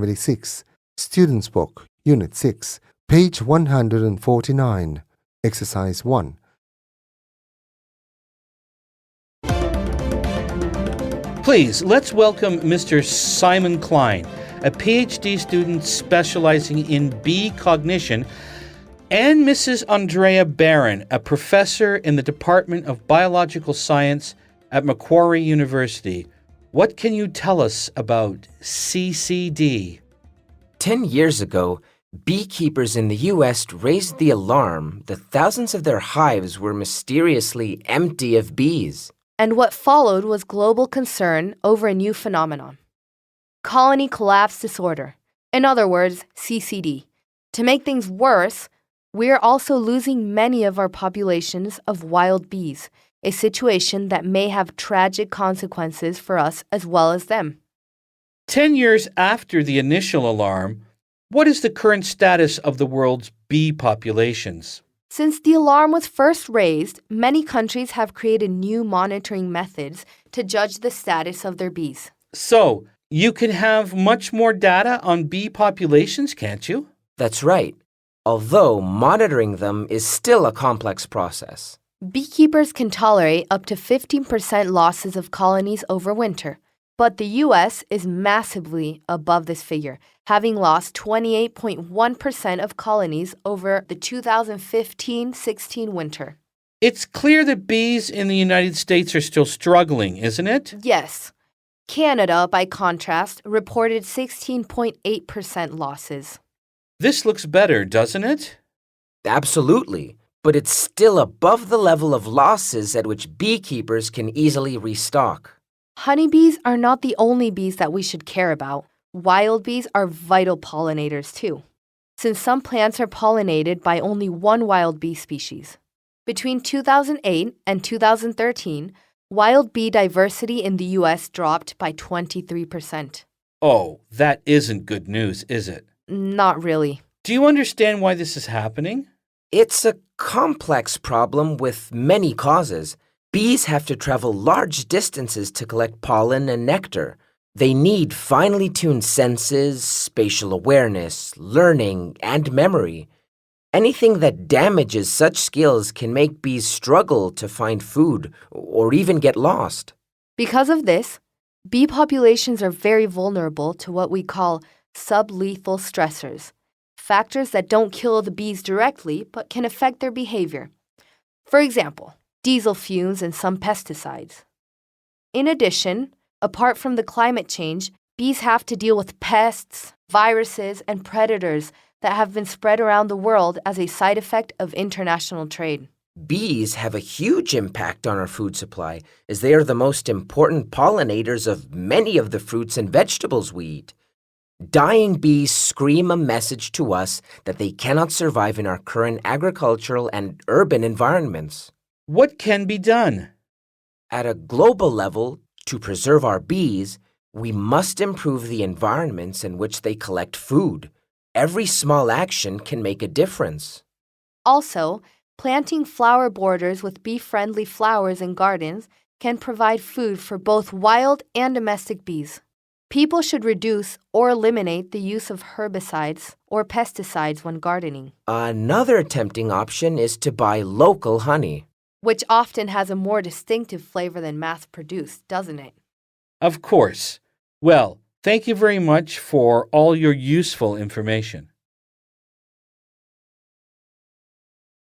Activity 6, Student's Book, Unit 6, page 149, Exercise 1. Please, let's welcome Mr. Simon Klein, a PhD student specializing in bee cognition, and Mrs. Andrea Barron, a professor in the Department of Biological Science at Macquarie University. What can you tell us about CCD? 10 years ago, beekeepers in the U.S. raised the alarm that thousands of their hives were mysteriously empty of bees. And what followed was global concern over a new phenomenon: colony collapse disorder, in other words, CCD. To make things worse, we are also losing many of our populations of wild bees, a situation that may have tragic consequences for us as well as them. 10 years after the initial alarm, what is the current status of the world's bee populations? Since the alarm was first raised, many countries have created new monitoring methods to judge the status of their bees. So, you can have much more data on bee populations, can't you? That's right, although monitoring them is still a complex process. Beekeepers can tolerate up to 15% losses of colonies over winter, but the U.S. is massively above this figure, having lost 28.1% of colonies over the 2015-16 winter. It's clear that bees in the United States are still struggling, isn't it? Yes. Canada, by contrast, reported 16.8% losses. This looks better, doesn't it? Absolutely, but it's still above the level of losses at which beekeepers can easily restock. Honeybees are not the only bees that we should care about. Wild bees are vital pollinators too, since some plants are pollinated by only one wild bee species. Between 2008 and 2013, wild bee diversity in the U.S. dropped by 23%. Oh, that isn't good news, is it? Not really. Do you understand why this is happening? It's a complex problem with many causes. Bees have to travel large distances to collect pollen and nectar. They need finely tuned senses, spatial awareness, learning, and memory. Anything that damages such skills can make bees struggle to find food or even get lost. Because of this, bee populations are very vulnerable to what we call sublethal stressors, factors that don't kill the bees directly but can affect their behavior. For example, diesel fumes and some pesticides. In addition, apart from the climate change, bees have to deal with pests, viruses, and predators that have been spread around the world as a side effect of international trade. Bees have a huge impact on our food supply, as they are the most important pollinators of many of the fruits and vegetables we eat. Dying bees scream a message to us that they cannot survive in our current agricultural and urban environments. What can be done? At a global level, to preserve our bees, we must improve the environments in which they collect food. Every small action can make a difference. Also, planting flower borders with bee-friendly flowers in gardens can provide food for both wild and domestic bees. People should reduce or eliminate the use of herbicides or pesticides when gardening, Another tempting option is to buy local honey. which often has a more distinctive flavor than mass-produced, doesn't it? Of course. Well, thank you very much for all your useful information.